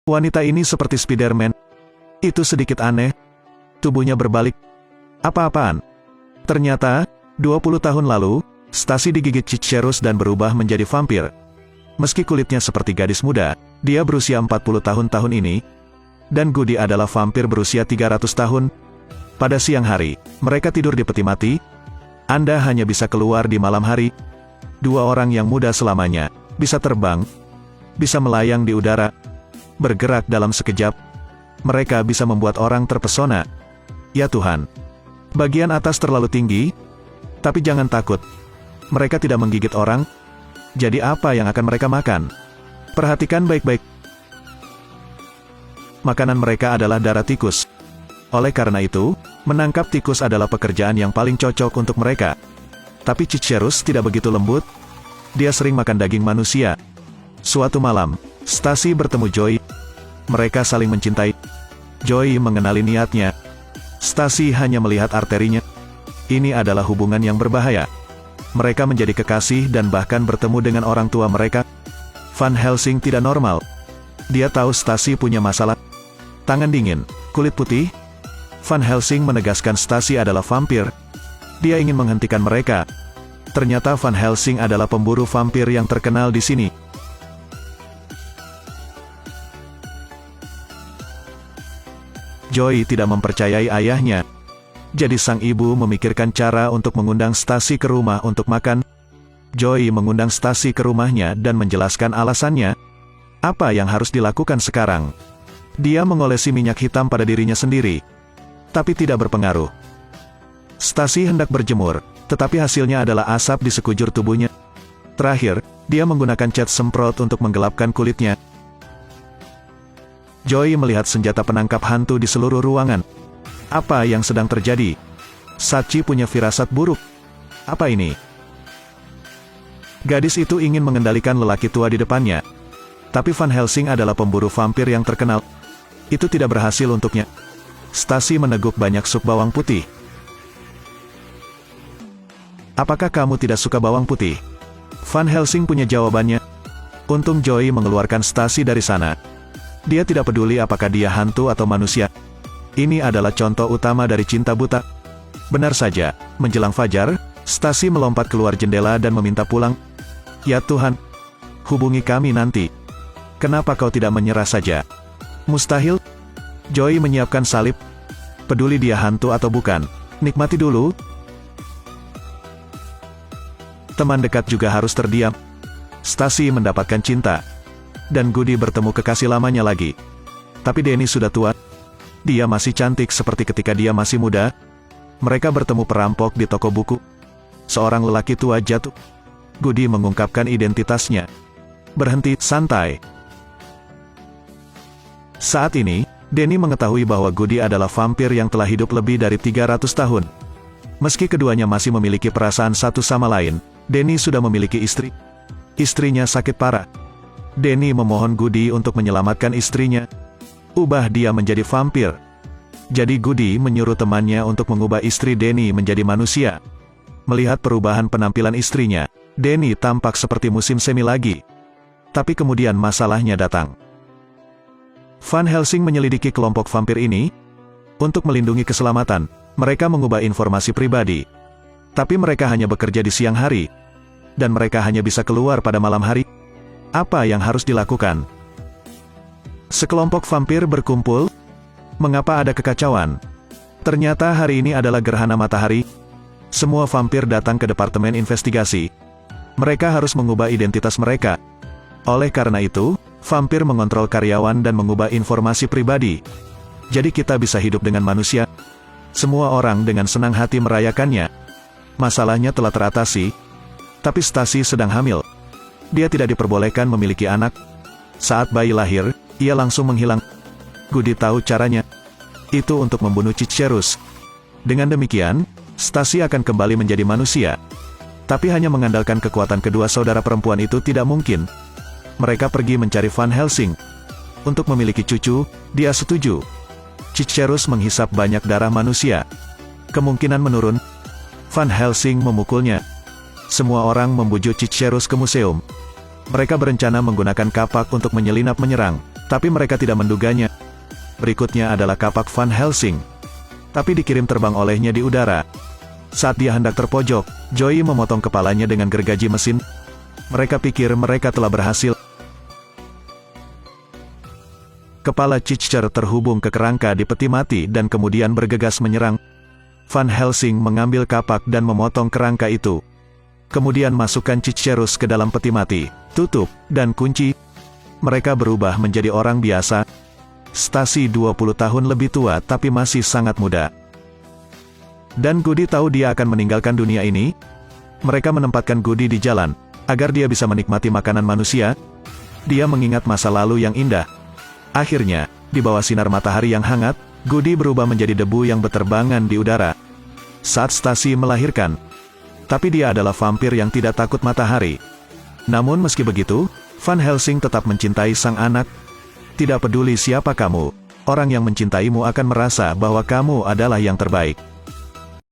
Wanita ini seperti Spider-Man. Itu sedikit aneh. Tubuhnya berbalik. Apa-apaan? Ternyata, 20 tahun lalu, Stacy digigit Cicerus dan berubah menjadi vampir. Meski kulitnya seperti gadis muda, dia berusia 40 tahun ini. Dan Goody adalah vampir berusia 300 tahun. Pada siang hari, mereka tidur di peti mati. Anda hanya bisa keluar di malam hari. Dua orang yang muda selamanya, bisa terbang, bisa melayang di udara, bergerak dalam sekejap. Mereka bisa membuat orang terpesona. Ya Tuhan. Bagian atas terlalu tinggi. Tapi jangan takut. Mereka tidak menggigit orang. Jadi apa yang akan mereka makan? Perhatikan baik-baik. Makanan mereka adalah darah tikus. Oleh karena itu, menangkap tikus adalah pekerjaan yang paling cocok untuk mereka. Tapi Cicerus tidak begitu lembut. Dia sering makan daging manusia. Suatu malam, Stacy bertemu Joey. Mereka saling mencintai. Joey mengenali niatnya. Stacy hanya melihat arterinya. Ini adalah hubungan yang berbahaya. Mereka menjadi kekasih dan bahkan bertemu dengan orang tua mereka. Van Helsing tidak normal. Dia tahu Stacy punya masalah. Tangan dingin, kulit putih. Van Helsing menegaskan Stacy adalah vampir. Dia ingin menghentikan mereka. Ternyata Van Helsing adalah pemburu vampir yang terkenal di sini. Joey tidak mempercayai ayahnya. Jadi sang ibu memikirkan cara untuk mengundang Stacy ke rumah untuk makan. Joey mengundang Stacy ke rumahnya dan menjelaskan alasannya. Apa yang harus dilakukan sekarang? Dia mengolesi minyak hitam pada dirinya sendiri. Tapi tidak berpengaruh. Stacy hendak berjemur, tetapi hasilnya adalah asap di sekujur tubuhnya. Terakhir, dia menggunakan cat semprot untuk menggelapkan kulitnya. Joey melihat senjata penangkap hantu di seluruh ruangan. Apa yang sedang terjadi? Sachi punya firasat buruk. Apa ini? Gadis itu ingin mengendalikan lelaki tua di depannya. Tapi Van Helsing adalah pemburu vampir yang terkenal. Itu tidak berhasil untuknya. Stacy meneguk banyak sup bawang putih. Apakah kamu tidak suka bawang putih? Van Helsing punya jawabannya. Untung Joey mengeluarkan Stacy dari sana. Dia tidak peduli apakah dia hantu atau manusia. Ini adalah contoh utama dari cinta buta. Benar saja, menjelang fajar, Stacy melompat keluar jendela dan meminta pulang. Ya Tuhan, hubungi kami nanti. Kenapa kau tidak menyerah saja? Mustahil. Joey menyiapkan salib. Peduli dia hantu atau bukan, nikmati dulu. Teman dekat juga harus terdiam. Stacy mendapatkan cinta. Dan Goody bertemu kekasih lamanya lagi. Tapi Denny sudah tua. Dia masih cantik seperti ketika dia masih muda. Mereka bertemu perampok di toko buku. Seorang lelaki tua jatuh. Goody mengungkapkan identitasnya. Berhenti, santai. Saat ini, Denny mengetahui bahwa Goody adalah vampir yang telah hidup lebih dari 300 tahun. Meski keduanya masih memiliki perasaan satu sama lain, Denny sudah memiliki istri. Istrinya sakit parah. Denny memohon Goody untuk menyelamatkan istrinya. Ubah dia menjadi vampir. Jadi Goody menyuruh temannya untuk mengubah istri Denny menjadi manusia. Melihat perubahan penampilan istrinya, Denny tampak seperti musim semi lagi. Tapi kemudian masalahnya datang. Van Helsing menyelidiki kelompok vampir ini. Untuk melindungi keselamatan, mereka mengubah informasi pribadi. Tapi mereka hanya bekerja di siang hari. Dan mereka hanya bisa keluar pada malam hari. Apa yang harus dilakukan? Sekelompok vampir berkumpul. Mengapa ada kekacauan? Ternyata hari ini adalah gerhana matahari. Semua vampir datang ke departemen investigasi. Mereka harus mengubah identitas mereka. Oleh karena itu, vampir mengontrol karyawan dan mengubah informasi pribadi. Jadi kita bisa hidup dengan manusia. Semua orang dengan senang hati merayakannya. Masalahnya telah teratasi. Tapi Stacy sedang hamil. Dia tidak diperbolehkan memiliki anak. Saat bayi lahir, ia langsung menghilang. Goody tahu caranya. Itu untuk membunuh Cicerus. Dengan demikian, Stacy akan kembali menjadi manusia. Tapi hanya mengandalkan kekuatan kedua saudara perempuan itu tidak mungkin. Mereka pergi mencari Van Helsing. Untuk memiliki cucu, dia setuju. Cicerus menghisap banyak darah manusia. Kemungkinan menurun. Van Helsing memukulnya. Semua orang membujuk Cicerus ke museum. Mereka berencana menggunakan kapak untuk menyelinap menyerang. Tapi mereka tidak menduganya. Berikutnya adalah kapak Van Helsing. Tapi dikirim terbang olehnya di udara. Saat dia hendak terpojok, Joey memotong kepalanya dengan gergaji mesin. Mereka pikir mereka telah berhasil. Kepala Chichester terhubung ke kerangka di peti mati dan kemudian bergegas menyerang. Van Helsing mengambil kapak dan memotong kerangka itu. Kemudian masukkan Chicherus ke dalam peti mati, tutup, dan kunci. Mereka berubah menjadi orang biasa. Stacy 20 tahun lebih tua tapi masih sangat muda. Dan Goody tahu dia akan meninggalkan dunia ini. Mereka menempatkan Goody di jalan, agar dia bisa menikmati makanan manusia. Dia mengingat masa lalu yang indah. Akhirnya, di bawah sinar matahari yang hangat, Goody berubah menjadi debu yang berterbangan di udara. Saat Stacy melahirkan. Tapi dia adalah vampir yang tidak takut matahari. Namun meski begitu, Van Helsing tetap mencintai sang anak. Tidak peduli siapa kamu, orang yang mencintaimu akan merasa bahwa kamu adalah yang terbaik.